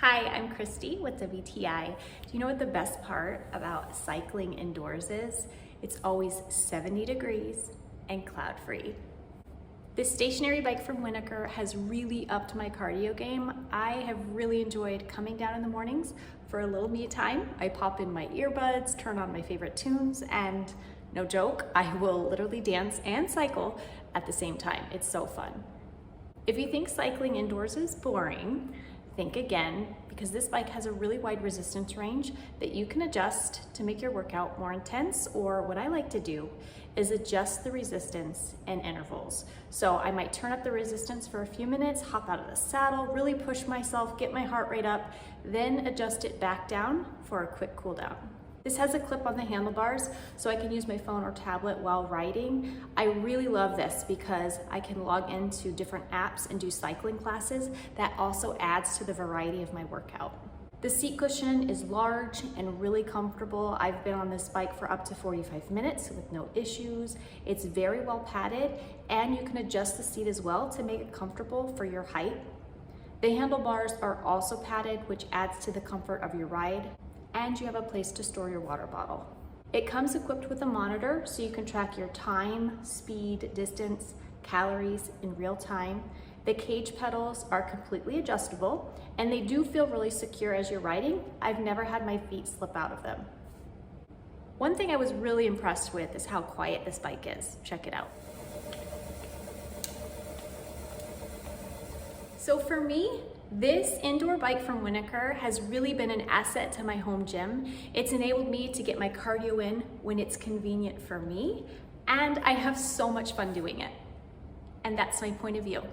Hi, I'm Christy with WTI. Do you know what the best part about cycling indoors is? It's always 70 degrees and cloud-free. This stationary bike from Wenoker has really upped my cardio game. I have really enjoyed coming down in the mornings for a little me time. I pop in my earbuds, turn on my favorite tunes, and no joke, I will literally dance and cycle at the same time. It's so fun. If you think cycling indoors is boring, think again, because this bike has a really wide resistance range that you can adjust to make your workout more intense, or what I like to do is adjust the resistance in intervals. So I might turn up the resistance for a few minutes, hop out of the saddle, really push myself, get my heart rate up, then adjust it back down for a quick cool down. This has a clip on the handlebars, so I can use my phone or tablet while riding. I really love this because I can log into different apps and do cycling classes. That also adds to the variety of my workout. The seat cushion is large and really comfortable. I've been on this bike for up to 45 minutes with no issues. It's very well padded, and you can adjust the seat as well to make it comfortable for your height. The handlebars are also padded, which adds to the comfort of your ride, and you have a place to store your water bottle. It comes equipped with a monitor so you can track your time, speed, distance, calories in real time. The cage pedals are completely adjustable, and they do feel really secure as you're riding. I've never had my feet slip out of them. One thing I was really impressed with is how quiet this bike is. Check it out. So for me, this indoor bike from Wenoker has really been an asset to my home gym. It's enabled me to get my cardio in when it's convenient for me, and I have so much fun doing it. And that's my point of view.